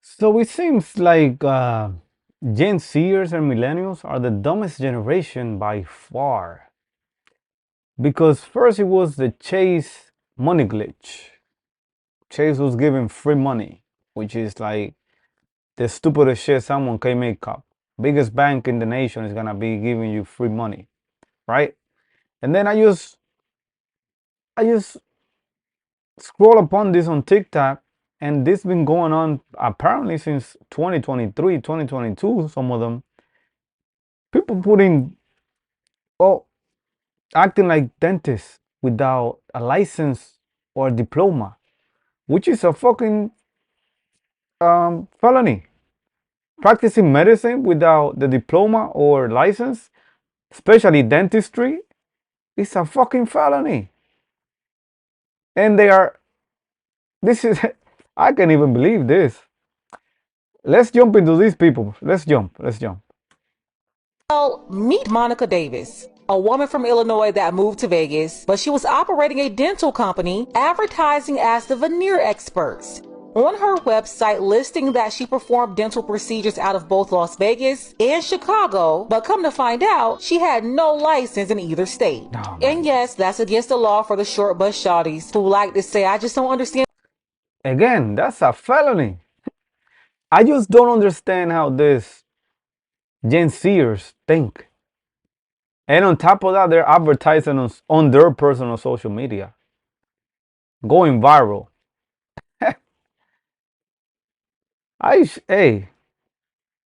So it seems like Gen Zers and millennials are the dumbest generation by far. Because first it was the Chase money glitch. Chase was giving free money, which is like the stupidest shit someone can make up. Biggest bank in the nation is gonna be giving you free money, right? And then I just scroll upon this on TikTok, and this been going on apparently since 2023, 2022. Some of them people putting, oh, acting like dentists without a license or a diploma, which is a fucking felony. Practicing medicine without the diploma or license, especially dentistry, is a fucking felony. And they are, this is, I can't even believe this. Let's jump into these people. Let's jump. Well, meet Monica Davis, a woman from Illinois that moved to Vegas, but she was operating a dental company advertising as the veneer experts. On her website, listing that she performed dental procedures out of both Las Vegas and Chicago, but come to find out, she had no license in either state. Oh, And yes, that's against the law for the short bus shawties who like to say, I just don't understand. again, that's a felony. I just don't understand how this Gen Zers think. And on top of that, they're advertising on their personal social media, going viral. Hey,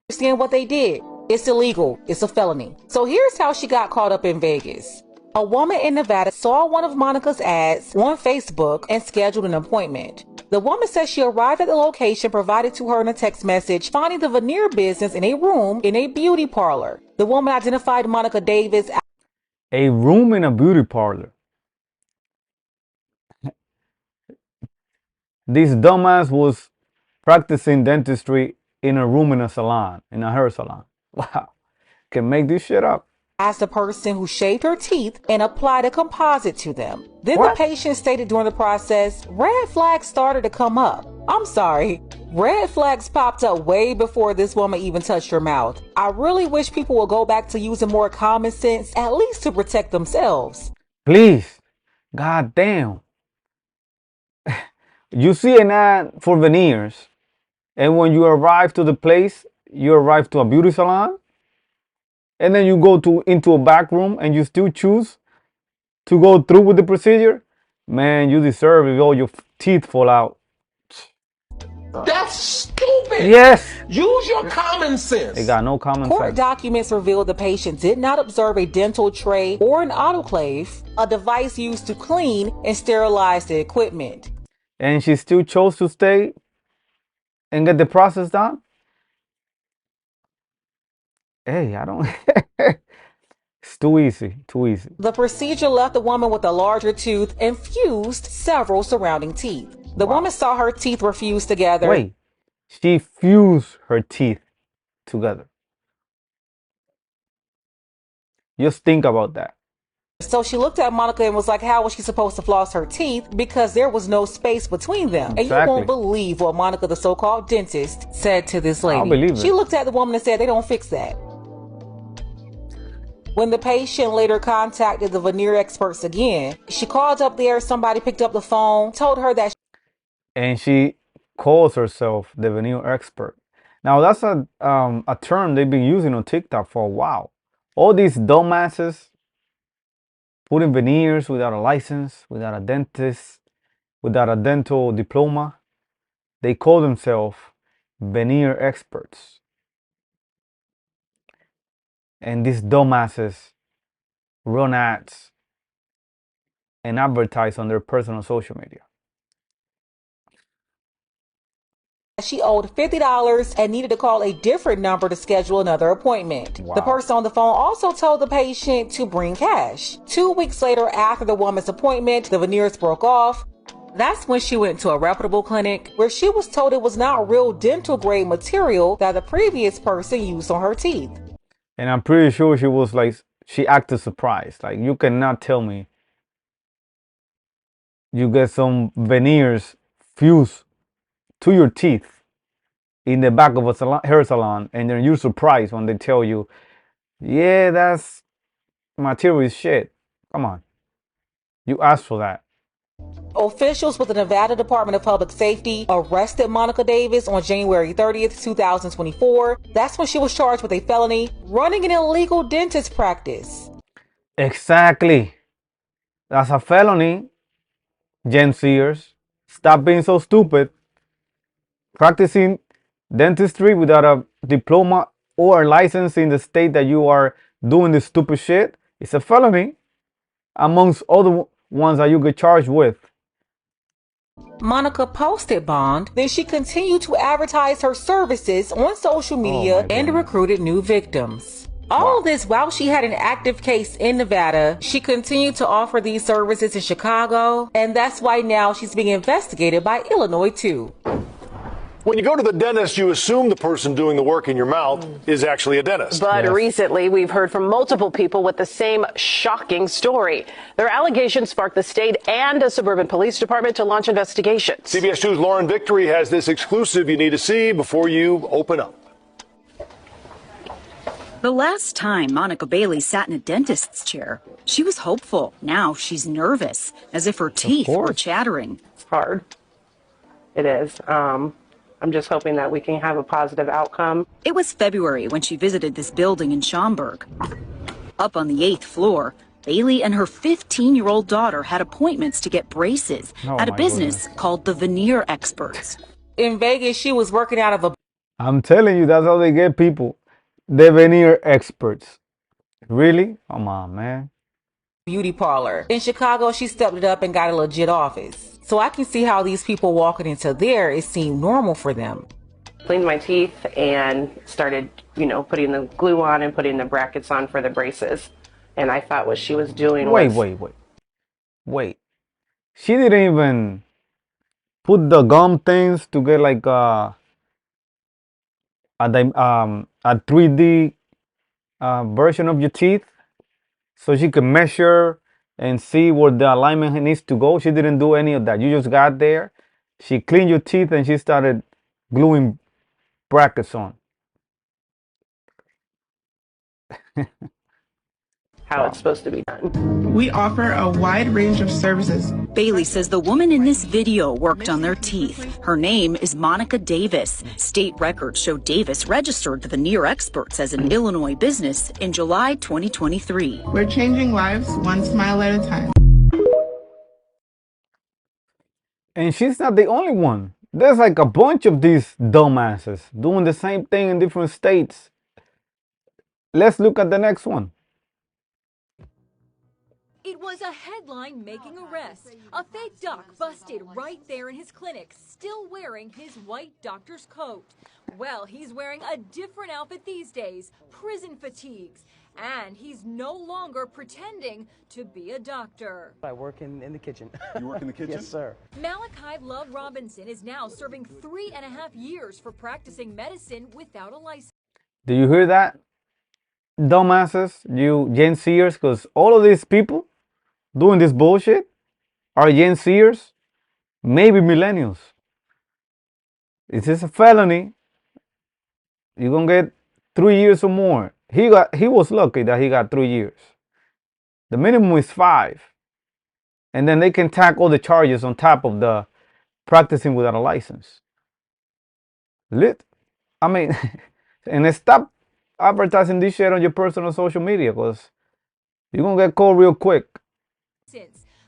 Understand what they did. It's illegal. It's a felony. So here's how she got caught up in Vegas. A woman in Nevada saw one of Monica's ads on Facebook and scheduled an appointment. The woman says she arrived at the location provided to her in a text message, finding the veneer business in a room in a beauty parlor. The woman identified Monica Davis. a room in a beauty parlor. This dumbass was practicing dentistry in a room in a salon, in a hair salon. Wow, can make this shit up. As the person who shaved her teeth and applied a composite to them. Then the What? patient stated during the process, red flags started to come up. I'm sorry, red flags popped up way before this woman even touched her mouth. I really wish people would go back to using more common sense, at least to protect themselves. Please, god damn. You see an ad for veneers, and when you arrive to the place, you arrive to a beauty salon, and then you go to into a back room and you still choose to go through with the procedure. Man, you deserve it. All your teeth fall out. That's stupid. Yes, Use your common they sense. got no common Court sense. documents revealed the patient did not observe a dental tray or an autoclave, a device used to clean and sterilize the equipment. And she still chose to stay and get the process done. Hey, I don't. It's too easy. Too easy. The procedure left the woman with a larger tooth and fused several surrounding teeth. The woman saw her teeth were fused together. Wait, she fused her teeth together. Just think about that. So she looked at Monica and was like, how was she supposed to floss her teeth? Because there was no space between them. And you Exactly. won't believe what Monica, the so-called dentist, said to this lady. I'll believe it. She looked at the woman and said, they don't fix that. When the patient later contacted the veneer experts again, she called up there, somebody picked up the phone, told her that And she calls herself the veneer expert. Now that's a term they've been using on TikTok for a while. All these dumbasses putting veneers without a license, without a dentist, without a dental diploma, they call themselves veneer experts. And these dumbasses run ads and advertise on their personal social media. she owed $50 and needed to call a different number to schedule another appointment. Wow. The person on the phone also told the patient to bring cash. 2 weeks later, after the woman's appointment, the veneers broke off. That's when she went to a reputable clinic where she was told it was not real dental grade material that the previous person used on her teeth. And I'm pretty sure she was like, she acted surprised. Like, you cannot tell me you get some veneers fused to your teeth in the back of a hair salon, and then you're surprised when they tell you, yeah, that's material shit. Come on. You asked for that. Officials with the Nevada Department of Public Safety arrested Monica Davis on January 30th, 2024. That's when she was charged with a felony, running an illegal dentist practice. Exactly. That's a felony, Gen Zers. Stop being so stupid. Practicing dentistry without a diploma or a license in the state that you are doing this stupid shit is a felony amongst other ones that you get charged with. Monica posted bond, then she continued to advertise her services on social media and recruited new victims. All of this while she had an active case in Nevada. She continued to offer these services in Chicago, and that's why now she's being investigated by Illinois too. When you go to the dentist, you assume the person doing the work in your mouth is actually a dentist. But recently, we've heard from multiple people with the same shocking story. Their allegations sparked the state and a suburban police department to launch investigations. CBS 2's Lauren Victory has this exclusive you need to see before you open up. The last time Monica Bailey sat in a dentist's chair, she was hopeful. Now she's nervous, as if her teeth were chattering. It's hard. It is. I'm just hoping that we can have a positive outcome. It was February when she visited this building in Schaumburg. Up on the 8th floor, Bailey and her 15-year-old daughter had appointments to get braces at a business called the Veneer Experts. In Vegas, she was working out of a... I'm telling you, that's how they get people. The Veneer Experts. Really? Come on, man. Beauty parlor. In Chicago, she stepped it up and got a legit office. So I can see how these people walking into there, it seemed normal for them. Cleaned my teeth and started, putting the glue on and putting the brackets on for the braces. And I thought what she was doing was... Wait. She didn't even put the gum things to get like a 3D version of your teeth so she could measure and see where the alignment needs to go. She didn't do any of that. You just got there, she cleaned your teeth, and she started gluing brackets on. How it's supposed to be done. We offer a wide range of services. Bailey says the woman in this video worked on their teeth. Her name is Monica Davis. State records show Davis registered the Veneer Experts as an Illinois business in July 2023. We're changing lives one smile at a time. And she's not the only one. There's like a bunch of these dumbasses doing the same thing in different states. Let's look at the next one. It was a headline-making arrest. A fake doc busted right there in his clinic, still wearing his white doctor's coat. Well, he's wearing a different outfit these days, prison fatigues. And he's no longer pretending to be a doctor. I work in the kitchen. You work in the kitchen? Yes, sir. Malachi Love Robinson is now serving 3.5 years for practicing medicine without a license. Do you hear that? Dumbasses, you Gen Zers, because all of these people doing this bullshit are Gen Zers, maybe millennials. This is a felony. You're gonna get 3 years or more. He was lucky that he got 3 years. The minimum is 5. And then they can tack all the charges on top of the practicing without a license. And stop advertising this shit on your personal social media, because you're gonna get caught real quick.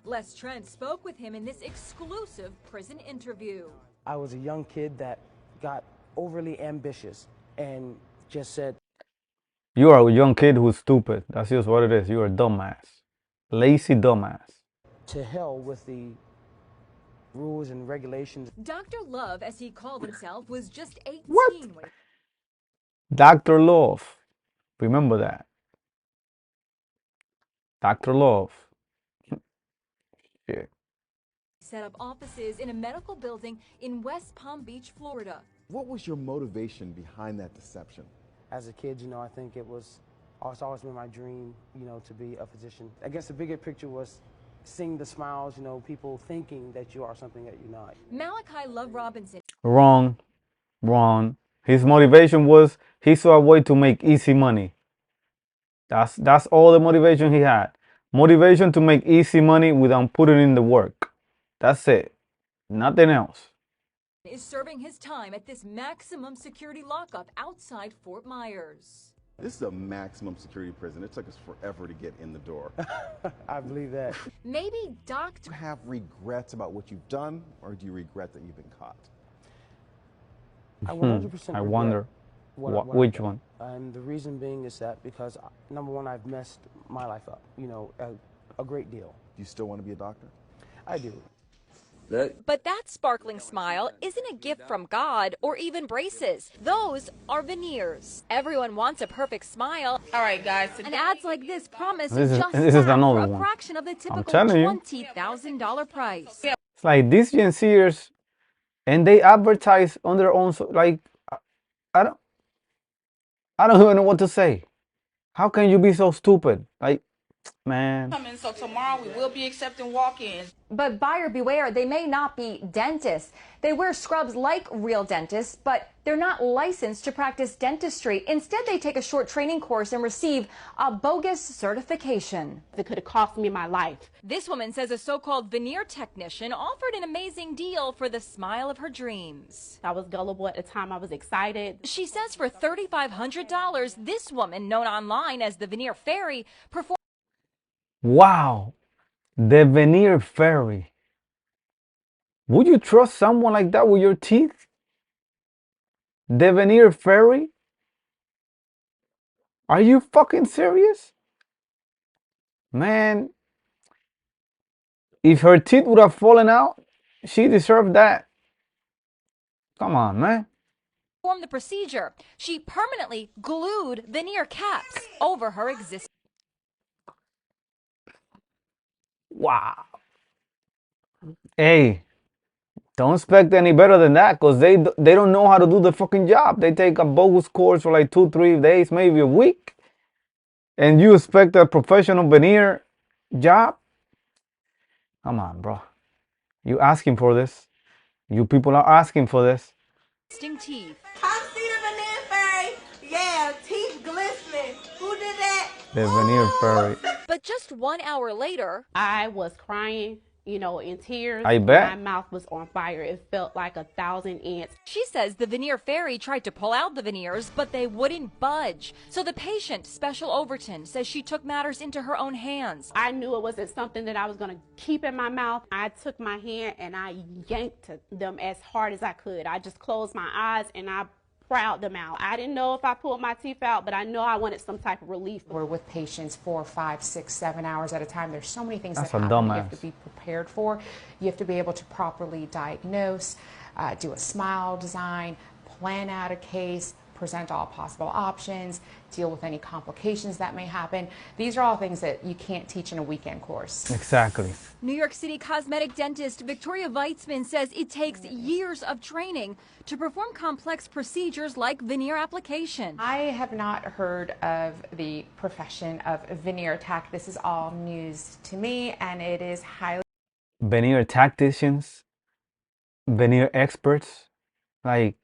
Les Trent spoke with him in this exclusive prison interview. I was a young kid that got overly ambitious and just said, You are a young kid who's stupid. That's just what it is. You're a dumbass. Lazy dumbass. To hell with the rules and regulations. Dr. Love, as he called himself, was just 18 when Dr. Love. Remember that. Dr. Love. Shit. set up offices in a medical building in West Palm Beach, Florida. What was your motivation behind that deception? As a kid, I think it's always been my dream, to be a physician. I guess the bigger picture was seeing the smiles, people thinking that you are something that you're not. Malachi Love Robinson. Wrong. His motivation was he saw a way to make easy money. That's all the motivation he had. Motivation to make easy money without putting in the work. That's it. Nothing else. Is serving his time at this maximum security lockup outside Fort Myers. This is a maximum security prison. It took us forever to get in the door. I believe that. Maybe doctors Do you have regrets about what you've done, or do you regret that you've been caught? I 100% I wonder which one. And the reason being is that because, number one, I've messed my life up, a great deal. Do you still want to be a doctor? I do. But that sparkling smile isn't a gift from God or even braces. Those are veneers. Everyone wants a perfect smile. All right, guys. And ads like this promise This is just another for a one. fraction of the typical telling you. $20,000 price. It's like these Gen Zers, and they advertise on their own. Like, I don't even know what to say. How can you be so stupid? Like, man. So tomorrow we will be accepting walk-ins. But buyer beware, they may not be dentists. They wear scrubs like real dentists, but they're not licensed to practice dentistry. Instead, they take a short training course and receive a bogus certification. It could have cost me my life. This woman says a so-called veneer technician offered an amazing deal for the smile of her dreams. I was gullible at the time. I was excited. She says for $3,500, this woman, known online as the Veneer Fairy, performed. Wow. The veneer fairy. Would you trust someone like that with your teeth? The veneer fairy? Are you fucking serious? Man, if her teeth would have fallen out, she deserved that. Come on, man. Performed the procedure. She permanently glued veneer caps over her existing. Wow. Hey, don't expect any better than that, because they don't know how to do the fucking job. They take a bogus course for like 2-3 days, maybe a week, and you expect a professional veneer job? Come on, bro. You asking for this. You people are asking for this. Teeth. Come see the veneer fairy. Yeah, teeth glistening. Who did that? The veneer fairy. But just 1 hour later, I was crying, in tears. I bet. My mouth was on fire. It felt like 1,000 ants. she says the veneer fairy tried to pull out the veneers, but they wouldn't budge. So the patient, Special Overton, says she took matters into her own hands. I knew it wasn't something that I was going to keep in my mouth. I took my hand and I yanked them as hard as I could. I just closed my eyes and I proud them out. I didn't know if I pulled my teeth out, but I know I wanted some type of relief. We're with patients 4, 5, 6, 7 hours at a time. There's so many things That's that a happen. You dumbass. have to be prepared for. You have to be able to properly diagnose, do a smile design, plan out a case, present all possible options, deal with any complications that may happen. These are all things that you can't teach in a weekend course. Exactly. New York City cosmetic dentist Victoria Weitzman says it takes years of training to perform complex procedures like veneer application. I have not heard of the profession of veneer tech. This is all news to me, and it is highly... Veneer tacticians, veneer experts, like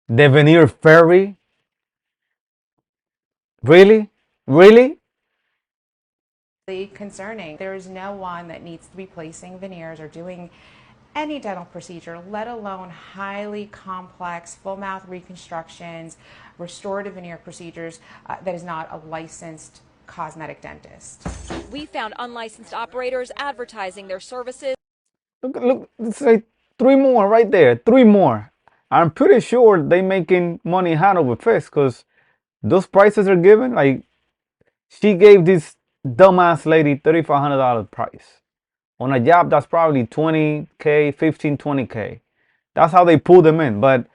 the veneer fairy. Really? Really? concerning. There is no one that needs to be placing veneers or doing any dental procedure, let alone highly complex full mouth reconstructions, restorative veneer procedures, that is not a licensed cosmetic dentist. We found unlicensed operators advertising their services. Look, it's like 3 more right there. 3 more. I'm pretty sure they making money hand over fist, because those prices are given. Like, she gave this dumbass lady $3,500 price on a job that's probably $20K, $15, $20K. That's how they pull them in. But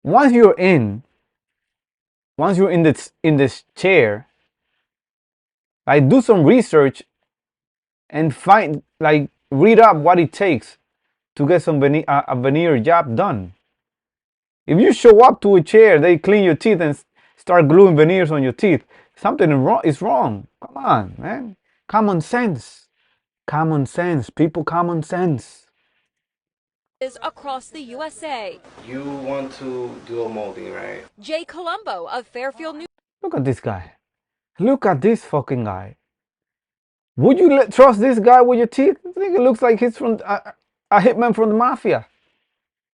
once you're in this chair, like, do some research and find, like, read up what it takes to get some a veneer job done. If you show up to a chair, they clean your teeth and start gluing veneers on your teeth, something is wrong. Come on, man. Common sense. Common sense. People, common sense. across the USA. You want to do a molding, right? Jay Colombo of Fairfield, New Look at this guy. Look at this fucking guy. Would you trust this guy with your teeth? I think it looks like he's from a hitman from the mafia.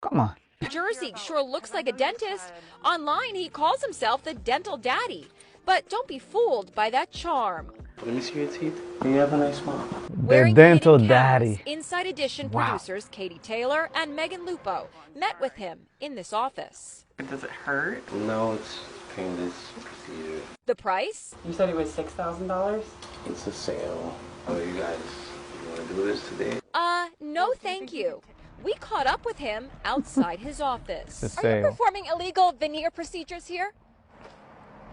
Come on. Jersey sure looks like a dentist. Online, he calls himself the dental daddy. But don't be fooled by that charm. Let me see your teeth. You have a nice smile. The dental daddy. Inside Edition Wow. producers Katie Taylor and Megan Lupo met with him in this office. Does it hurt? No, it's painless procedure. The price? You said it was $6,000? It's a sale. Oh, you guys, you want to do this today? No thank you. We caught up with him outside his office. It's a Are you sale. performing illegal veneer procedures here?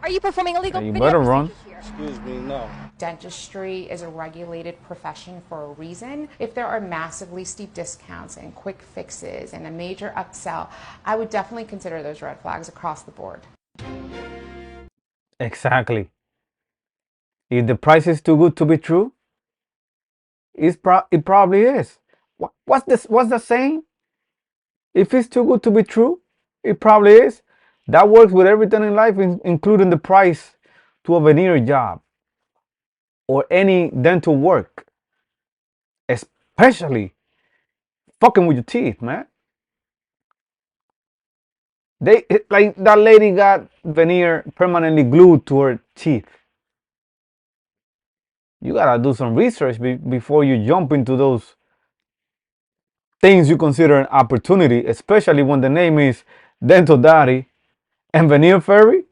Are you performing illegal You veneer better run. procedures here? Excuse me, no. Dentistry is a regulated profession for a reason. If there are massively steep discounts and quick fixes and a major upsell, I would definitely consider those red flags across the board. Exactly. If the price is too good to be true, it probably is. What's the saying? If it's too good to be true, it probably is. That works with everything in life, including the price to a veneer job or any dental work, especially fucking with your teeth, man. Like that lady got veneer permanently glued to her teeth. You gotta do some research before you jump into those things you consider an opportunity, especially when the name is Dental Daddy and Veneer Fairy.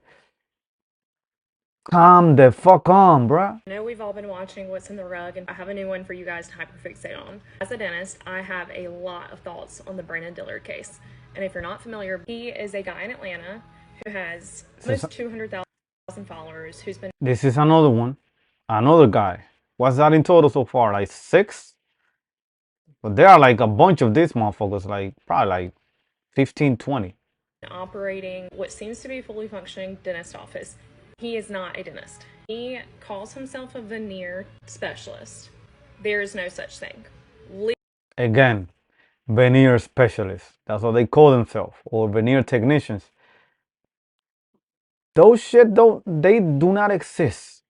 Calm the fuck on, bruh. I know we've all been watching What's in the Rug, and I have a new one for you guys to hyperfixate on. As a dentist, I have a lot of thoughts on the Brandon Diller case. And if you're not familiar, he is a guy in Atlanta who has almost 200,000 followers, who's been... This is another one. Another guy. What's that in total so far? Like 6? But there are like a bunch of these motherfuckers, like probably like 15, 20. operating what seems to be a fully functioning dentist office. He is not a dentist. He calls himself a veneer specialist. There is no such thing. Again, veneer specialists. That's what they call themselves, or veneer technicians. Those shit they do not exist.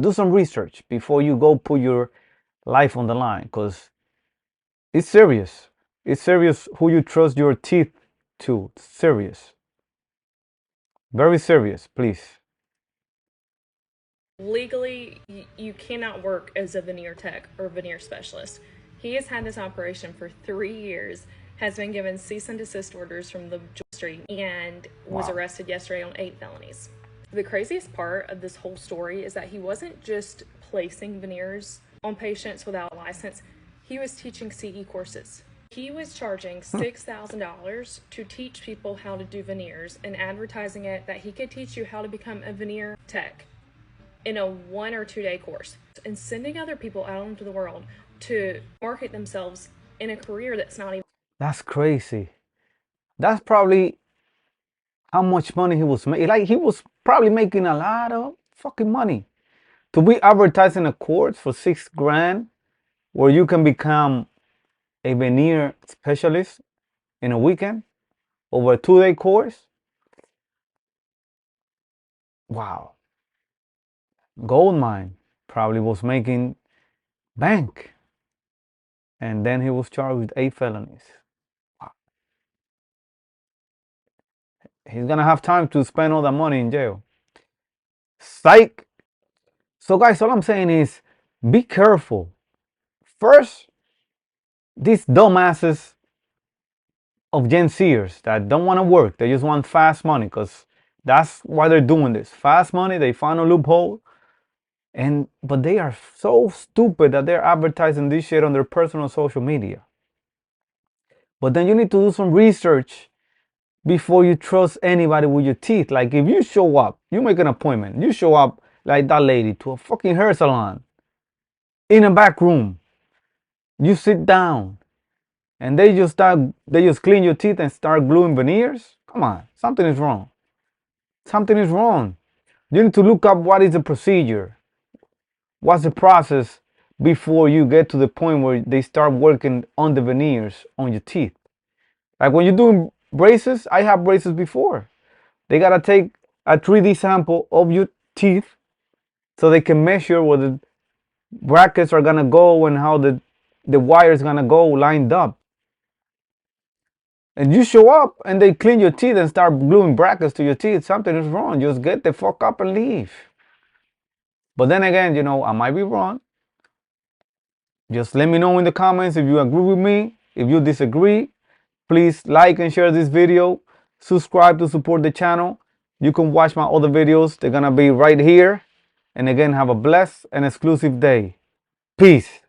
Do some research before you go put your life on the line, because it's serious. It's serious who you trust your teeth to. It's serious. Very serious, please. Legally, you cannot work as a veneer tech or veneer specialist. He has had this operation for 3 years, has been given cease and desist orders from the jury, and was arrested yesterday on 8 felonies. The craziest part of this whole story is that he wasn't just placing veneers on patients without a license. He was teaching CE courses. He was charging $6,000 to teach people how to do veneers and advertising it that he could teach you how to become a veneer tech in a 1 or 2 day course, and sending other people out into the world to market themselves in a career that's not even... That's crazy. That's probably how much money he was making. Like, he was probably making a lot of fucking money to be advertising a course for $6,000 where you can become a veneer specialist in a weekend over a 2-day course. Wow. Goldmine probably was making bank, and then he was charged with 8 felonies. Wow. He's gonna have time to spend all that money in jail. Psych. So guys, all I'm saying is be careful. First, these dumbasses of Gen Zers that don't want to work, they just want fast money, because that's why they're doing this. Fast money, they find a loophole. But they are so stupid that they're advertising this shit on their personal social media. But then you need to do some research before you trust anybody with your teeth. Like, if you show up, you make an appointment, you show up like that lady to a fucking hair salon in a back room, you sit down, and they just clean your teeth and start gluing veneers. Come on, something is wrong. Something is wrong. You need to look up what is the procedure. What's the process before you get to the point where they start working on the veneers on your teeth. Like when you're doing braces, I have braces before. They gotta take a 3D sample of your teeth so they can measure where the brackets are gonna go and how the wire is gonna go lined up. And you show up and they clean your teeth and start gluing brackets to your teeth. Something is wrong. Just get the fuck up and leave. But then again, I might be wrong. Just let me know in the comments if you agree with me. If you disagree, please like and share this video. Subscribe to support the channel. You can watch my other videos. They're gonna be right here. And again, have a blessed and exclusive day. Peace.